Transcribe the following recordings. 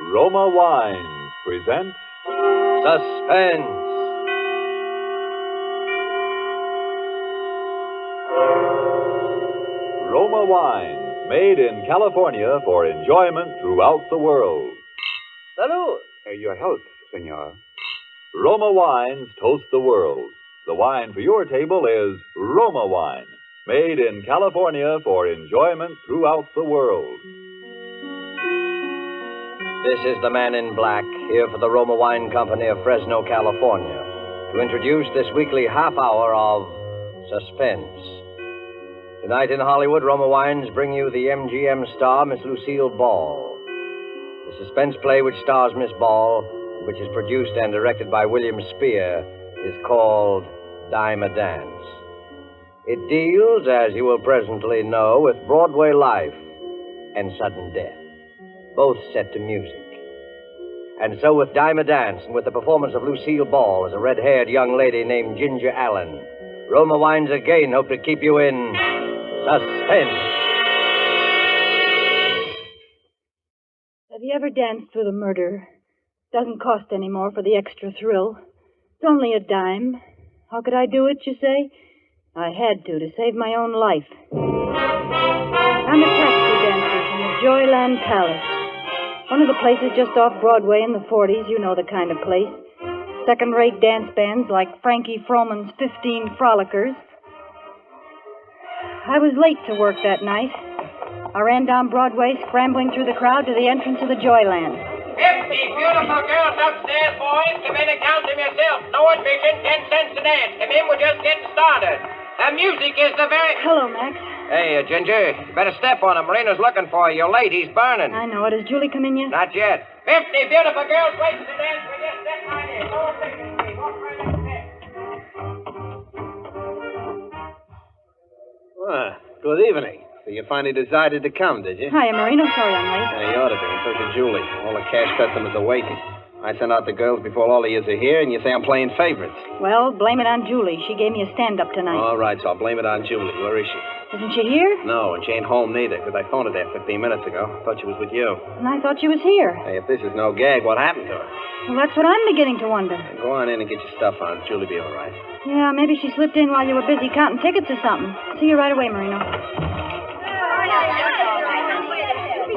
Roma Wines present Suspense. Roma Wines, made in California for enjoyment throughout the world. Salud. Your health, senor. Roma Wines toast the world. The wine for your table is Roma Wine, made in California for enjoyment throughout the world. This is the man in black, here for the Roma Wine Company of Fresno, California, to introduce this weekly half hour of Suspense. Tonight in Hollywood, Roma Wines bring you the MGM star, Miss Lucille Ball. The suspense play which stars Miss Ball, which is produced and directed by William Spear, is called Dime a Dance. It deals, as you will presently know, with Broadway life and sudden death, both set to music. And so with Dime a Dance and with the performance of Lucille Ball as a red-haired young lady named Ginger Allen, Roma Wines again hope to keep you in suspense. Have you ever danced with a murderer? Doesn't cost any more for the extra thrill. It's only a dime. How could I do it, you say? I had to save my own life. I'm a taxi dancer from the Joyland Palace. One of the places just off Broadway in the 40s, you know the kind of place. Second-rate dance bands like Frankie Froman's 15 Frolickers. I was late to work that night. I ran down Broadway, scrambling through the crowd to the entrance of the Joyland. 50 beautiful girls upstairs, boys. Come in and count them yourself. No admission, 10 cents a dance. Come in, we're just getting started. The music is the very... Hello, Max. Hey, Ginger, you better step on him. Marina's looking for you. Your lady's burning. I know it. Has Julie come in yet? Not yet. 50 beautiful girls waiting to dance with you. Step right in. No admission, please. Walk right in there. Well, good evening. So you finally decided to come, did you? Hiya, Marino. Sorry I'm late. Yeah, you ought to be. So did Julie. All the cash customers are waiting. I sent out the girls before all of you are here, and you say I'm playing favorites. Well, blame it on Julie. She gave me a stand-up tonight. All right, so I'll blame it on Julie. Where is she? Isn't she here? No, and she ain't home neither, because I phoned her there 15 minutes ago. Thought she was with you. And I thought she was here. Hey, if this is no gag, what happened to her? Well, that's what I'm beginning to wonder. Go on in and get your stuff on. Julie be all right. Yeah, maybe she slipped in while you were busy counting tickets or something. See you right away, Marino.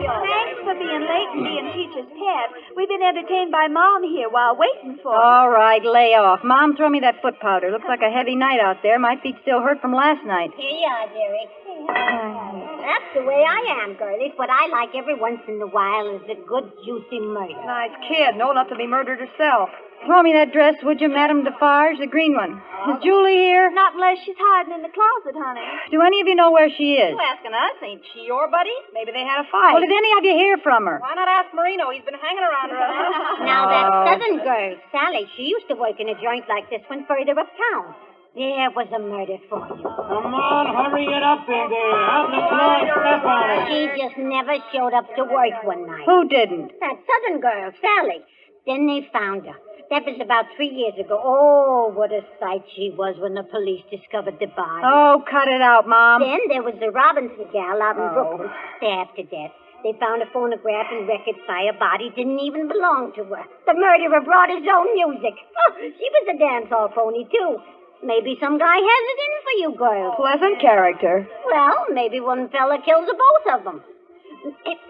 Thanks for being late and being teacher's pet. We've been entertained by Mom here while waiting for you. All right, lay off. Mom, throw me that foot powder. Looks like a heavy night out there. My feet still hurt from last night. Here you are, dearie. That's the way I am, girlies. What I like every once in a while is a good, juicy murder. Nice kid. Old enough to be murdered herself. Throw me that dress, would you, Madame Defarge, the green one. Is Julie here? Not unless she's hiding in the closet, honey. Do any of you know where she is? You asking us? Ain't she your buddy? Maybe they had a fight. Well, did any of you hear from her? Why not ask Marino? He's been hanging around her. Now, that southern girl, Sally, she used to work in a joint like this one further uptown. There was a murder for you. Come on, hurry it up in there. Out the floor, step on it. She just never showed up to work one night. Who didn't? That southern girl, Sally. Then they found her. That was about 3 years ago. Oh, what a sight she was when the police discovered the body. Oh, cut it out, Mom. Then there was the Robinson gal out in Brooklyn, stabbed to death. They found a phonograph and record by a body didn't even belong to her. The murderer brought his own music. Oh, she was a dance hall phony, too. Maybe some guy has it in for you girls. Pleasant character. Well, maybe one fella kills the both of them.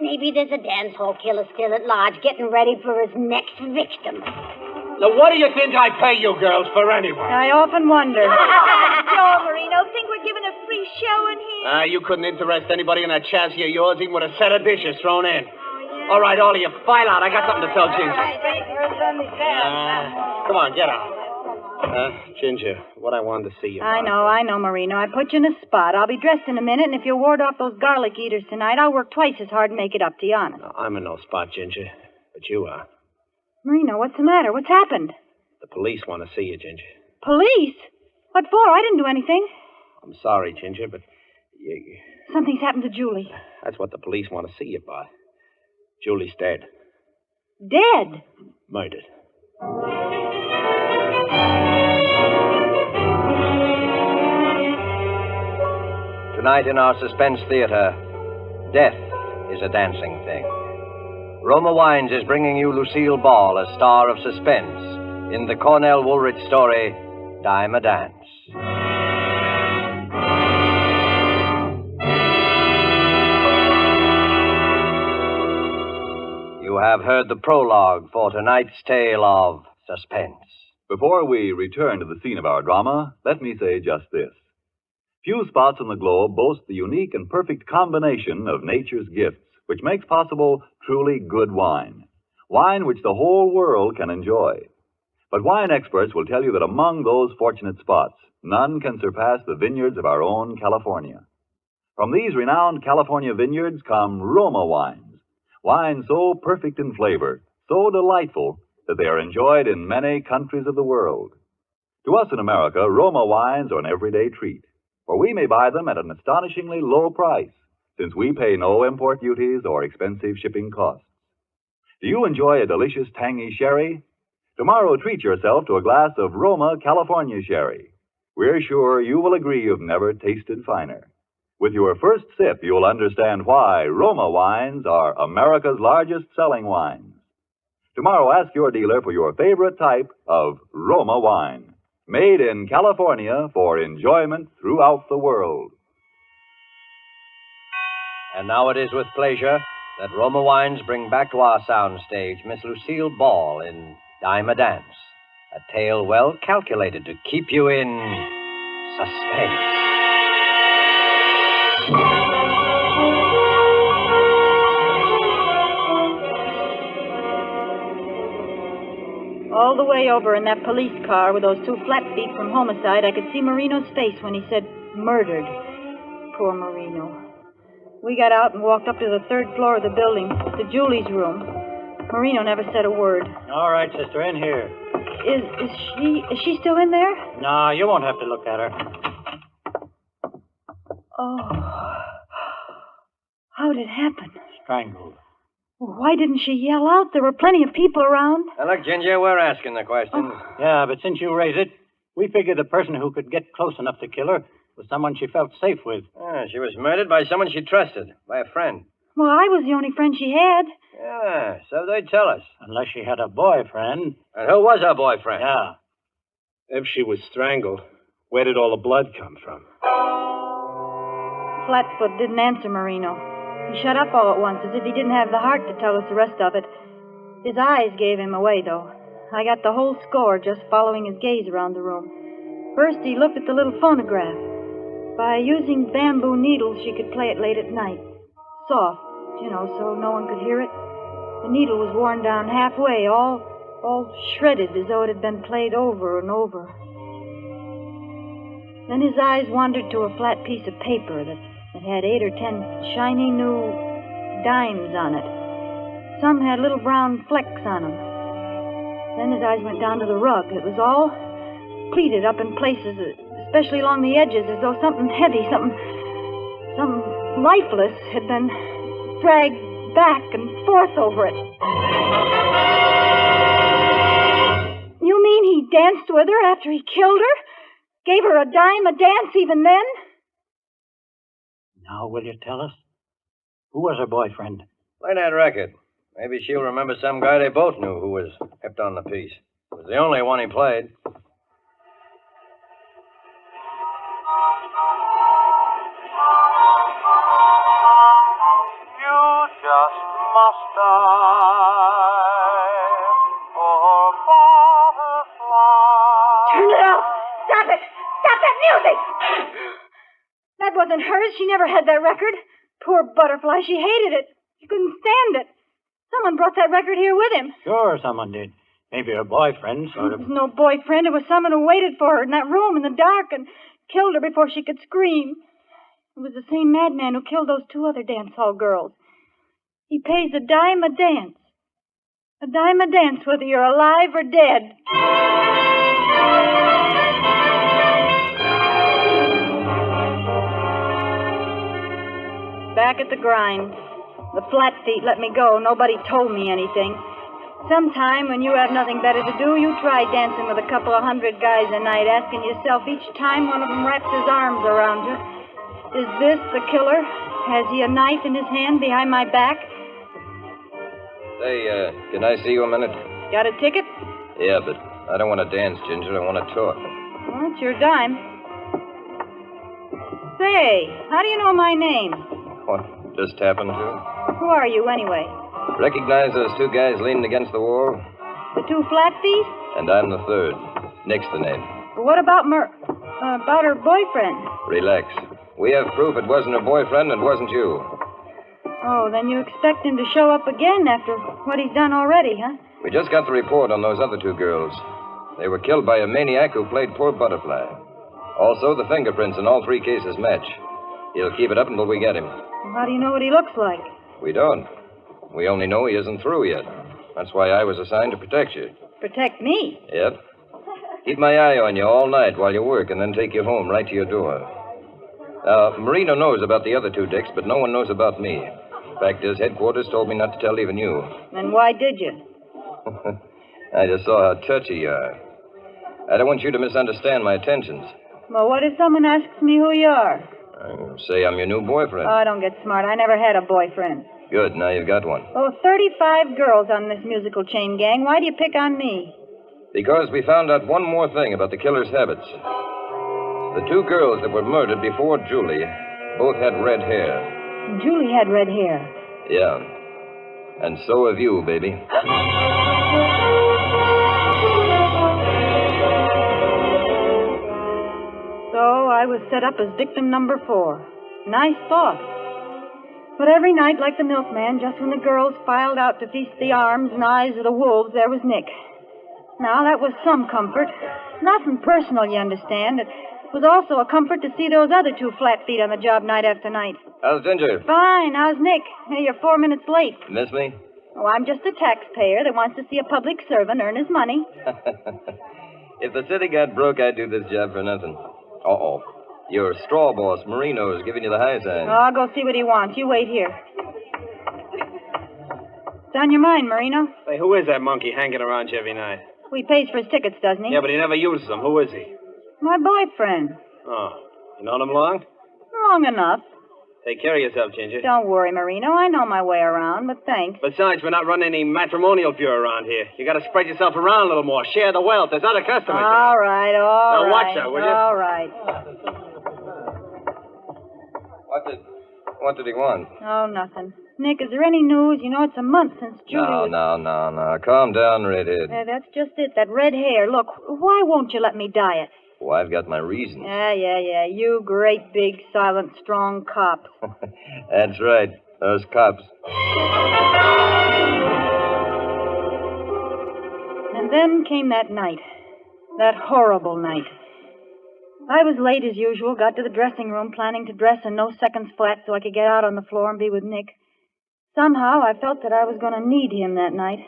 Maybe there's a dance hall killer still at large getting ready for his next victim. Now, what do you think I pay you girls for anyway? I often wonder. Joe Marino, think we're giving a free show in here? You couldn't interest anybody in that chassis of yours, even with a set of dishes thrown in. All right, all of you, file out. I got something to tell Ginger. Come on, get out. Ginger, what I wanted to see you I know, Marino. I put you in a spot. I'll be dressed in a minute, and if you'll ward off those garlic eaters tonight, I'll work twice as hard and make it up to you, honest. No, I'm in no spot, Ginger, but you are. Marino, what's the matter? What's happened? The police want to see you, Ginger. Police? What for? I didn't do anything. I'm sorry, Ginger, but Something's happened to Julie. that's what the police want to see you by. Julie's dead. Dead? Murdered. Tonight in our Suspense Theater, death is a dancing thing. Roma Wines is bringing you Lucille Ball, a star of suspense, in the Cornell Woolrich story, Dime a Dance. You have heard the prologue for tonight's tale of Suspense. Before we return to the scene of our drama, let me say just this. Few spots on the globe boast the unique and perfect combination of nature's gifts, which makes possible truly good wine. Wine which the whole world can enjoy. But wine experts will tell you that among those fortunate spots, none can surpass the vineyards of our own California. From these renowned California vineyards come Roma wines, wines so perfect in flavor, so delightful, that they are enjoyed in many countries of the world. To us in America, Roma wines are an everyday treat, for we may buy them at an astonishingly low price, since we pay no import duties or expensive shipping costs. Do you enjoy a delicious tangy sherry? Tomorrow treat yourself to a glass of Roma California sherry. We're sure you will agree you've never tasted finer. With your first sip, you'll understand why Roma wines are America's largest selling wines. Tomorrow, ask your dealer for your favorite type of Roma wine, made in California for enjoyment throughout the world. And now it is with pleasure that Roma Wines bring back to our soundstage Miss Lucille Ball in Dime a Dance, a tale well calculated to keep you in suspense. All the way over in that police car with those two flat feet from homicide, I could see Marino's face when he said murdered. Poor Marino. We got out and walked up to the third floor of the building, to Julie's room. Marino never said a word. All right, sister, in here. Is she still in there? No, you won't have to look at her. Oh. How did it happen? Strangled. Why didn't she yell out? There were plenty of people around. Now, look, Ginger, we're asking the questions. Yeah, but since you raise it, we figured the person who could get close enough to kill her was someone she felt safe with. She was murdered by someone she trusted, by a friend. Well, I was the only friend she had. Yeah, so they tell us. Unless she had a boyfriend. And who was her boyfriend? Yeah. If she was strangled, where did all the blood come from? Flatfoot didn't answer Marino. He shut up all at once, as if he didn't have the heart to tell us the rest of it. His eyes gave him away, though. I got the whole score just following his gaze around the room. First, he looked at the little phonograph. By using bamboo needles, she could play it late at night. Soft, so no one could hear it. The needle was worn down halfway, all shredded as though it had been played over and over. Then his eyes wandered to a flat piece of paper that had 8 or 10 shiny new dimes on it. Some had little brown flecks on them. Then his eyes went down to the rug. It was all pleated up in places, especially along the edges, as though something heavy, something lifeless had been dragged back and forth over it. You mean he danced with her after he killed her? Gave her a dime a dance even then? Now, will you tell us? Who was her boyfriend? Play that record. Maybe she'll remember some guy they both knew who was kept on the piece. It was the only one he played. You just must die for butterflies. Turn it off! Stop it! Stop that music! That wasn't hers. She never had that record. Poor Butterfly. She hated it. She couldn't stand it. Someone brought that record here with him. Sure, someone did. Maybe her boyfriend, sort of. It was no boyfriend. It was someone who waited for her in that room in the dark and killed her before she could scream. It was the same madman who killed those 2 other dance hall girls. He pays a dime a dance. A dime a dance whether you're alive or dead. Back at the grind. The flat feet let me go. Nobody told me anything. Sometime when you have nothing better to do, you try dancing with a couple of 100 guys a night, asking yourself each time one of them wraps his arms around you, is this the killer? Has he a knife in his hand behind my back? Say, can I see you a minute? Got a ticket? Yeah, but I don't want to dance, Ginger. I want to talk. Well, it's your dime. Say, how do you know my name? What, just happened to? Who are you, anyway? Recognize those two guys leaning against the wall? The two flat feet? And I'm the third. Nick's the name. Well, what about about her boyfriend? Relax. We have proof it wasn't her boyfriend and wasn't you. Oh, then you expect him to show up again after what he's done already, huh? We just got the report on those other two girls. They were killed by a maniac who played poor butterfly. Also, the fingerprints in all three cases match. He'll keep it up until we get him. Well, how do you know what he looks like? We don't. We only know he isn't through yet. That's why I was assigned to protect you. Protect me? Yep. Keep my eye on you all night while you work and then take you home right to your door. Marino knows about the other two dicks, but no one knows about me. Fact is, headquarters told me not to tell even you. Then why did you? I just saw how touchy you are. I don't want you to misunderstand my intentions. Well, what if someone asks me who you are? Say I'm your new boyfriend. Oh, don't get smart. I never had a boyfriend. Good, now you've got one. Oh, 35 girls on this musical chain gang. Why do you pick on me? Because we found out one more thing about the killer's habits. The two girls that were murdered before Julie both had red hair. Julie had red hair. Yeah. And so have you, baby. So I was set up as victim number 4. Nice thought. But every night, like the milkman, just when the girls filed out to feast the arms and eyes of the wolves, there was Nick. Now, that was some comfort. Nothing personal, you understand. It was also a comfort to see those other two flat feet on the job night after night. How's Ginger? Fine. How's Nick? Hey, you're 4 minutes late. Miss me? Oh, I'm just a taxpayer that wants to see a public servant earn his money. If the city got broke, I'd do this job for nothing. Uh-oh. Your straw boss, Marino, is giving you the high sign. Oh, I'll go see what he wants. You wait here. It's on your mind, Marino. Say, who is that monkey hanging around you every night? He pays for his tickets, doesn't he? Yeah, but he never uses them. Who is he? My boyfriend. Oh, you known him long? Long enough. Take care of yourself, Ginger. Don't worry, Marino. I know my way around, but thanks. Besides, we're not running any matrimonial bureau around here. You got to spread yourself around a little more. Share the wealth. There's other customers. All right. Now watch her, will you? All right. What did he want? Oh, nothing. Nick, is there any news? You know, it's a month since Julie was... No. Calm down, redhead. That's just it. That red hair. Look, why won't you let me dye it? Oh, I've got my reasons. Yeah. You great, big, silent, strong cop. That's right. Those cops. And then came that night. That horrible night. I was late as usual, got to the dressing room planning to dress in no seconds flat so I could get out on the floor and be with Nick. Somehow I felt that I was going to need him that night.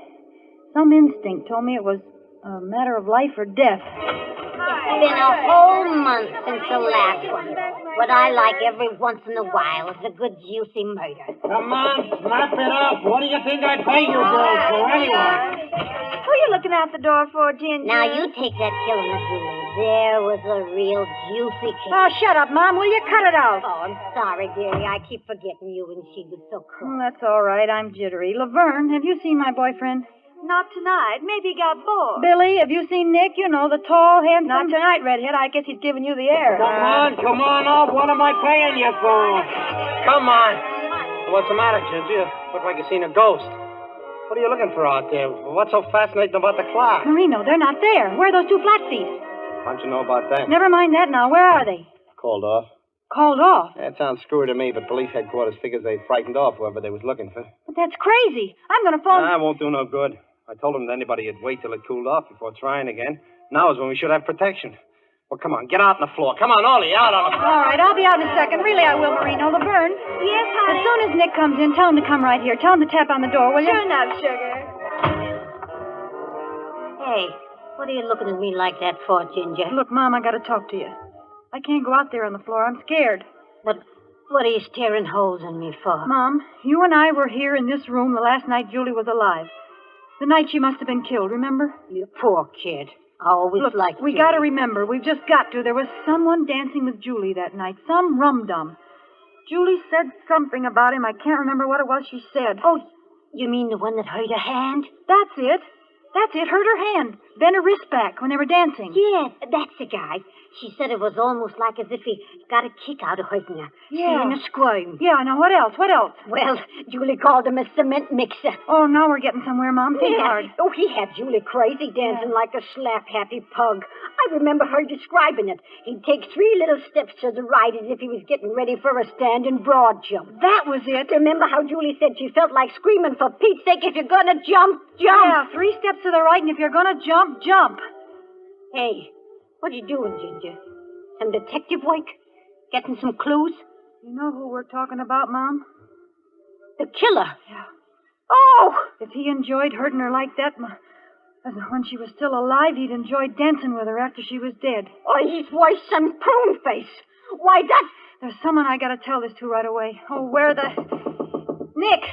Some instinct told me it was a matter of life or death. It's been a whole month since the last one. What I like every once in a while is a good juicy murder. Come on, snap it up. What do you think I pay you girls for anyway? Who are you looking out the door for, Ginger? Now, you take that killing of Julie. There was a real juicy case. Oh, shut up, Mom. Will you cut it out? Oh, I'm sorry, dearie. I keep forgetting you, and she was so cruel. Well, that's all right. I'm jittery. Laverne, have you seen my boyfriend? Not tonight. Maybe he got bored. Billy, have you seen Nick? You know, the tall, handsome... Not tonight, Redhead. I guess he's giving you the air. Come on up. What am I paying you for? Come on. What's the matter, Ginger? Look like you've seen a ghost. What are you looking for out there? What's so fascinating about the clock? Marino, they're not there. Where are those two flat feet? How'd you know about that? Never mind that now. Where are they? Called off. Called off? That sounds screwy to me, but police headquarters figures they frightened off whoever they was looking for. But that's crazy. I'm going to phone... That won't do no good. I told them that anybody would wait till it cooled off before trying again. Now is when we should have protection. Well, come on, get out on the floor. Come on, Ollie, out on the floor. All right, I'll be out in a second. Really, I will, Marino. Laverne. Yes, honey? As soon as Nick comes in, tell him to come right here. Tell him to tap on the door, will you? Sure enough, sugar. Hey, what are you looking at me like that for, Ginger? Look, Mom, I got to talk to you. I can't go out there on the floor. I'm scared. But what are you staring holes in me for? Mom, you and I were here in this room the last night Julie was alive. The night she must have been killed, remember? You poor kid. I always Look, liked we you. got to remember. We've just got to. There was someone dancing with Julie that night. Some rum-dum. Julie said something about him. I can't remember what it was she said. Oh, You mean the one that hurt her hand? That's it. That's it. Hurt her hand. Bent her wrist back when they were dancing. Yeah, that's the guy. She said it was almost like as if he got a kick out of hurting her. Yeah. Seeing her squirm. Yeah, now what else? What else? Well, Julie called him a cement mixer. Oh, now we're getting somewhere, Mom. Think hard. Oh, he had Julie crazy, dancing like a slap-happy pug. I remember her describing it. He'd take 3 little steps to the right as if he was getting ready for a standing broad jump. That was it. Remember how Julie said she felt like screaming, for Pete's sake, if you're gonna jump, jump. Yeah, 3 steps to the right, and if you're gonna jump, jump. Hey, what are you doing, Ginger? Some detective work? Getting some clues? You know who we're talking about, Mom? The killer. Yeah. Oh! If he enjoyed hurting her like that when she was still alive, he'd enjoy dancing with her after she was dead. Oh, he's worse than Prune Face. Why, that... There's someone I gotta tell this to right away. Oh, where the... Nick!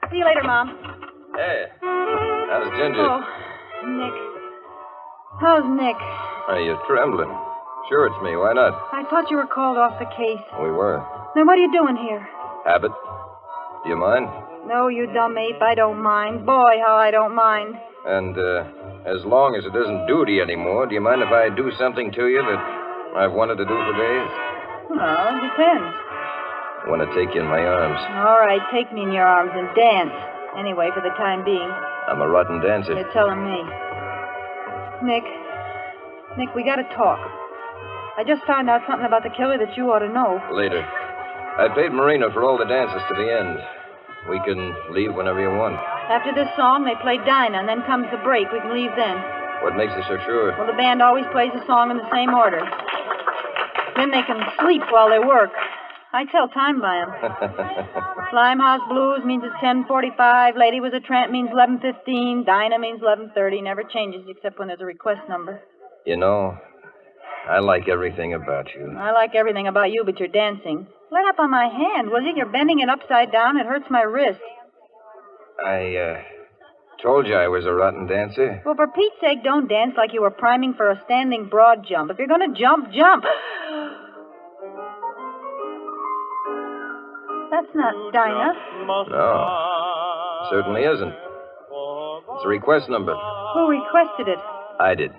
See you later, Mom. Hey, how's Ginger? Oh, Nick. How's Nick? Are you trembling? Sure, it's me. Why not? I thought you were called off the case. We were. Then what are you doing here? Habit. Do you mind? No, you dumb ape. I don't mind. Boy, how I don't mind. And, as long as it isn't duty anymore, do you mind if I do something to you that I've wanted to do for days? Well, it depends. I want to take you in my arms. All right, take me in your arms and dance. Anyway, for the time being. I'm a rotten dancer. You're telling me. Nick, we gotta talk. I just found out something about the killer that you ought to know. Later. I paid Marino for all the dances to the end. We can leave whenever you want. After this song, they play Dinah, and then comes the break. We can leave then. What makes you so sure? Well, the band always plays the song in the same order. Then they can sleep while they work. I tell time by 'em. Limehouse Blues means it's 10:45. Lady Was a Tramp means 11:15. Dinah means 11:30. Never changes except when there's a request number. You know, I like everything about you. I like everything about you, but you're dancing. Let up on my hand, will you? You're bending it upside down. It hurts my wrist. I told you I was a rotten dancer. Well, for Pete's sake, don't dance like you were priming for a standing broad jump. If you're going to jump, jump. That's not Dinah. No, certainly isn't. It's a request number. Who requested it? I did.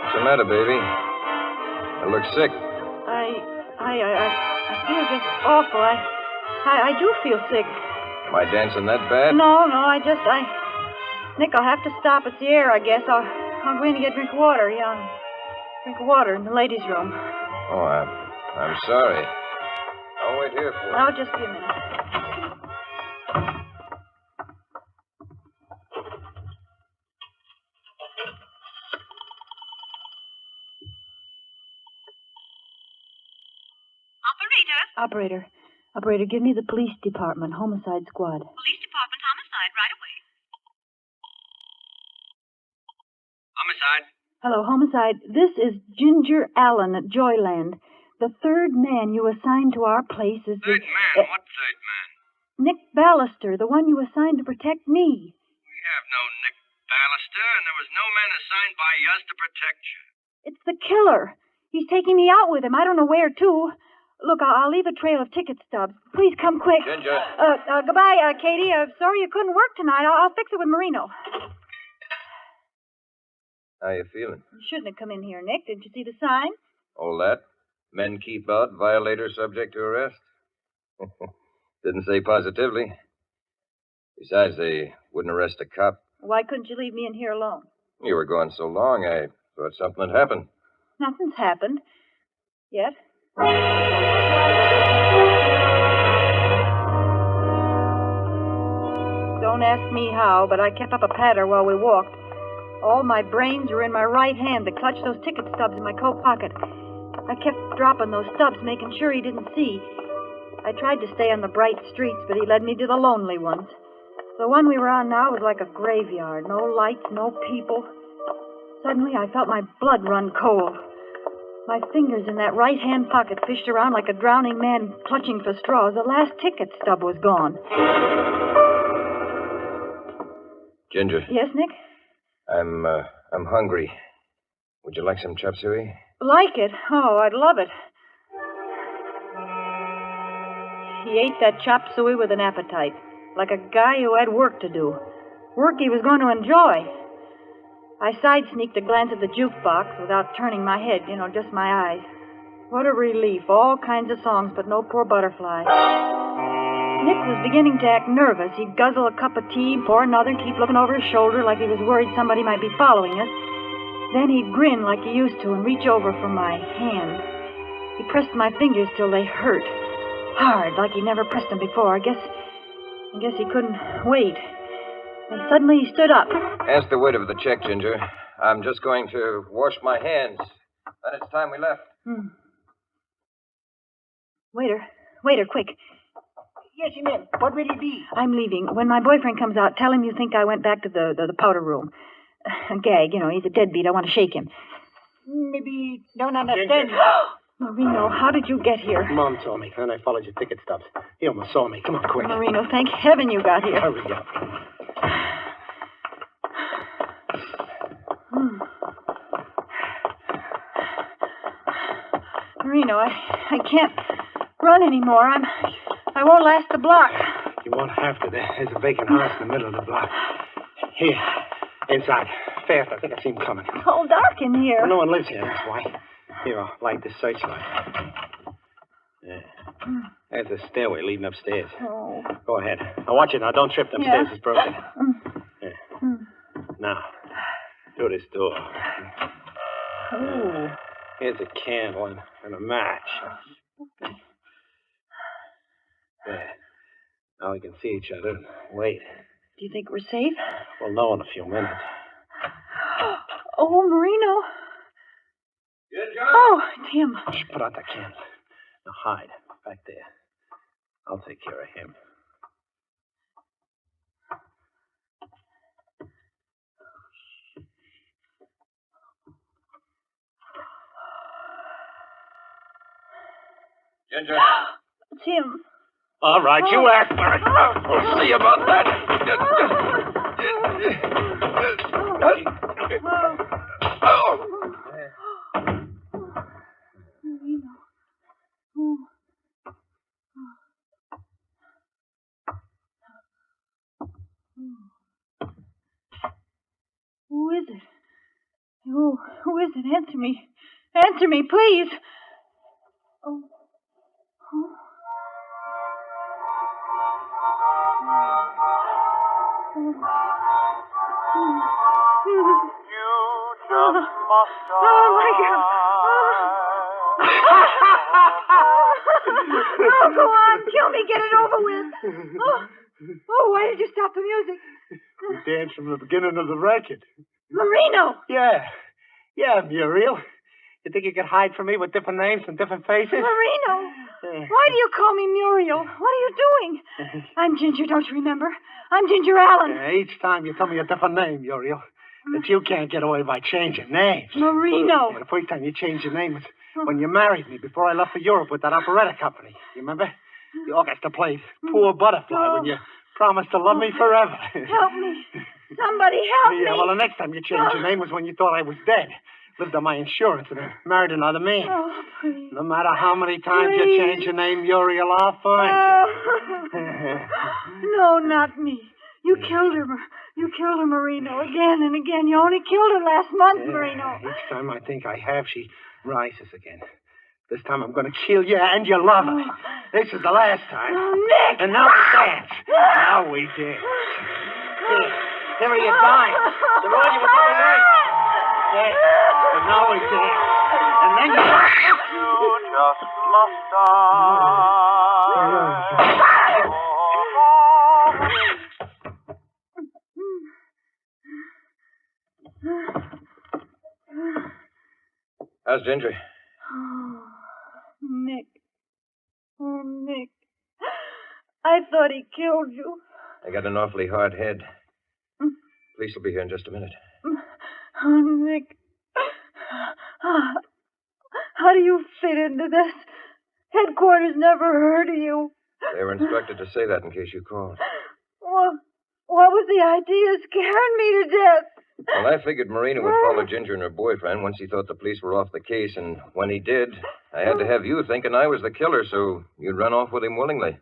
What's the matter, baby? You look sick. I feel just awful. I do feel sick. Am I dancing that bad? No, Nick, I'll have to stop. It's the air, I guess. I'll go in and get a drink of water. Yeah, drink of water in the ladies' room. Oh, I'm sorry. I'll wait here for you. I'll just be a minute. Operator, give me the police department, homicide squad. Police department, homicide, right away. Homicide. Hello, homicide. This is Ginger Allen at Joyland. The third man you assigned to our place is Third man? What third man? Nick Ballister, the one you assigned to protect me. We have no Nick Ballister, and there was no man assigned by us to protect you. It's the killer. He's taking me out with him. I don't know where to. Look, I'll leave a trail of ticket stubs. Please come quick. Ginger. Goodbye, Katie. Sorry you couldn't work tonight. I'll fix it with Marino. How you feeling? You shouldn't have come in here, Nick. Didn't you see the sign? All that? Men keep out, violator subject to arrest? Didn't say positively. Besides, they wouldn't arrest a cop. Why couldn't you leave me in here alone? You were gone so long, I thought something had happened. Nothing's happened. Yet. Don't ask me how, but I kept up a patter while we walked. All my brains were in my right hand to clutch those ticket stubs in my coat pocket. I kept dropping those stubs, making sure he didn't see. I tried to stay on the bright streets, but he led me to the lonely ones. The one we were on now was like a graveyard. No lights, no people. Suddenly, I felt my blood run cold. My fingers in that right-hand pocket fished around like a drowning man clutching for straws. The last ticket stub was gone. Ginger. Yes, Nick? I'm hungry. Would you like some chop suey? Like it? Oh, I'd love it. He ate that chop suey with an appetite, like a guy who had work to do. Work he was going to enjoy. I side-sneaked a glance at the jukebox without turning my head, just my eyes. What a relief. All kinds of songs, but no poor butterfly. Nick was beginning to act nervous. He'd guzzle a cup of tea, pour another, keep looking over his shoulder like he was worried somebody might be following us. Then he'd grin like he used to and reach over for my hand. He pressed my fingers till they hurt. Hard, like he never pressed them before. I guess he couldn't wait. And suddenly he stood up. Ask the waiter for the check, Ginger. I'm just going to wash my hands. Then it's time we left. Waiter, quick. Yes, ma'am. What will it be? I'm leaving. When my boyfriend comes out, tell him you think I went back to the powder room. A gag, he's a deadbeat. I want to shake him. Maybe don't understand. Marino, how did you get here? Mom told me, and I followed your ticket stubs. He almost saw me. Come on, quick. Marino, thank heaven you got here. Hurry up. Marino, I can't run anymore. I won't last the block. You won't have to. There's a vacant house in the middle of the block. Here, inside. Fast. I think I see him coming. It's all dark in here. Well, no one lives here, that's why. Here, I'll light this searchlight. Yeah. There's a stairway leading upstairs. Oh. Go ahead. Now, watch it now. Don't trip. Them stairs is broken. Yeah. Now, through this door. Oh. Here's a candle and a match. There. Now we can see each other. Wait. Do you think we're safe? We'll know in a few minutes. Oh, Marino. Ginger! Oh, it's him. Shh, put out that candle. Now hide back there. I'll take care of him. Ginger! It's him. All right, you act for it. We'll see about that. Who is it? Who is it? Answer me. Answer me, please. Oh. You just must die. Oh, my God. Oh, go on. Kill me. Get it over with. Oh, why did you stop the music? We danced from the beginning of the record. Marino. Yeah, Muriel. You think you could hide from me with different names and different faces? Marino. Why do you call me Muriel? What are you doing? I'm Ginger, don't you remember? I'm Ginger Allen. Each time you tell me a different name, Muriel. But you can't get away by changing names. Marino. The first time you changed your name was when you married me before I left for Europe with that operetta company. You remember? The orchestra played Poor Butterfly when you promised to love me forever. Help me. Somebody help me. Yeah, well, the next time you changed your name was when you thought I was dead. Lived on my insurance and married another man. Oh, please. No matter how many times you change your name, Muriel, I'll find you. No, not me. You killed her. You killed her, Marino, again and again. You only killed her last month, Marino. Each time I think I have, she rises again. This time I'm going to kill you and your lover. This is the last time. Oh, Nick! And now we dance. Now we dance. Here are your dimes. They're all you were doing right. Yeah. And now we dance. And then You just must die. How's Ginger? Oh, Nick. Oh, Nick. I thought he killed you. I got an awfully hard head. Police will be here in just a minute. Oh, Nick. How do you fit into this? Headquarters never heard of you. They were instructed to say that in case you called. Well, what was the idea? Scaring me to death. Well, I figured Marina would follow Ginger and her boyfriend once he thought the police were off the case, and when he did, I had to have you thinking I was the killer, so you'd run off with him willingly.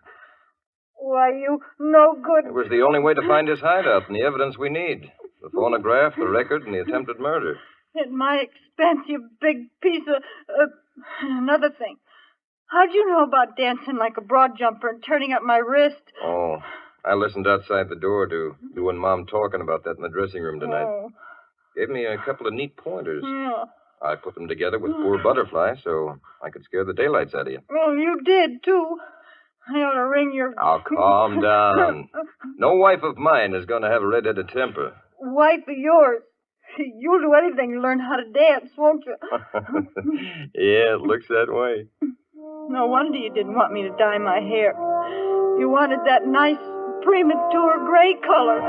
Why, you no good. It was the only way to find his hideout and the evidence we need. The phonograph, the record, and the attempted murder. At my expense, you big piece of... another thing. How'd you know about dancing like a broad jumper and turning up my wrist? Oh, I listened outside the door to you and Mom talking about that in the dressing room tonight. Oh. Gave me a couple of neat pointers. Yeah. I put them together with poor Butterfly so I could scare the daylights out of you. Well, you did, too. I ought to ring your... Now, calm down. No wife of mine is going to have a red-headed temper. Wife of yours. You'll do anything to learn how to dance, won't you? Yeah, it looks that way. No wonder you didn't want me to dye my hair. You wanted that nice, premature gray color.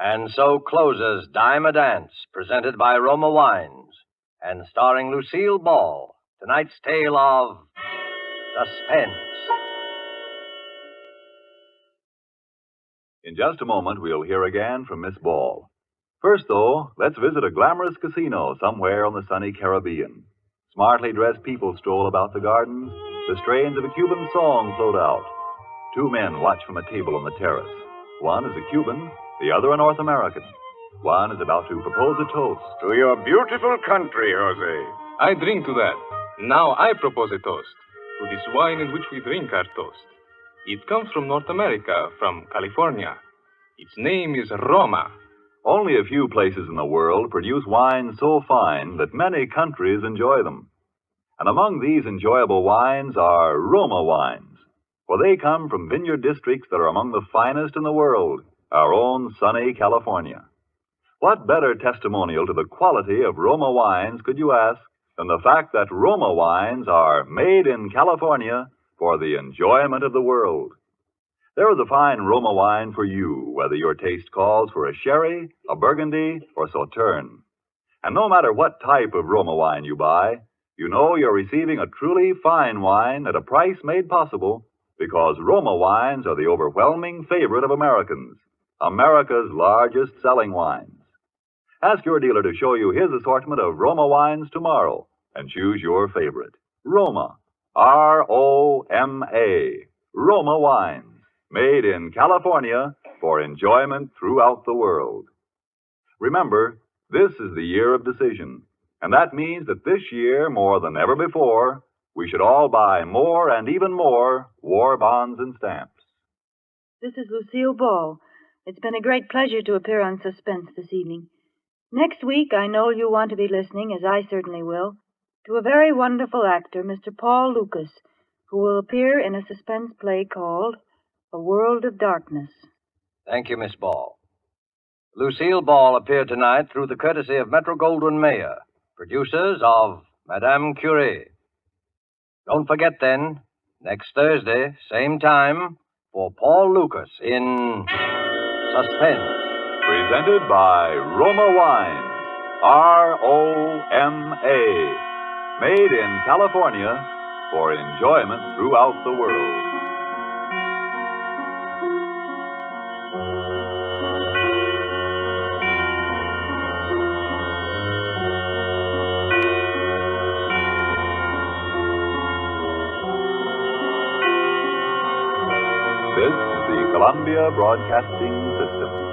And so closes Dime a Dance, presented by Roma Wines, and starring Lucille Ball, tonight's tale of Suspense. In just a moment, we'll hear again from Miss Ball. First, though, let's visit a glamorous casino somewhere on the sunny Caribbean. Smartly dressed people stroll about the gardens. The strains of a Cuban song float out. Two men watch from a table on the terrace. One is a Cuban, the other a North American. One is about to propose a toast. To your beautiful country, Jose. I drink to that. Now I propose a toast to this wine in which we drink our toast. It comes from North America, from California. Its name is Roma. Only a few places in the world produce wines so fine that many countries enjoy them. And among these enjoyable wines are Roma wines, for they come from vineyard districts that are among the finest in the world, our own sunny California. What better testimonial to the quality of Roma wines could you ask than the fact that Roma wines are made in California for the enjoyment of the world? There is a fine Roma wine for you, whether your taste calls for a sherry, a burgundy, or sauterne. And no matter what type of Roma wine you buy, you know you're receiving a truly fine wine at a price made possible because Roma wines are the overwhelming favorite of Americans, America's largest selling wines. Ask your dealer to show you his assortment of Roma wines tomorrow and choose your favorite. Roma, R-O-M-A, Roma wines, made in California for enjoyment throughout the world. Remember, this is the year of decision, and that means that this year, more than ever before, we should all buy more and even more war bonds and stamps. This is Lucille Ball. It's been a great pleasure to appear on Suspense this evening. Next week, I know you'll want to be listening, as I certainly will, to a very wonderful actor, Mr. Paul Lucas, who will appear in a suspense play called A World of Darkness. Thank you, Miss Ball. Lucille Ball appeared tonight through the courtesy of Metro-Goldwyn-Mayer, producers of Madame Curie. Don't forget, then, next Thursday, same time, for Paul Lucas in Suspense. Presented by Roma Wines, R-O-M-A, made in California for enjoyment throughout the world. This is the Columbia Broadcasting System.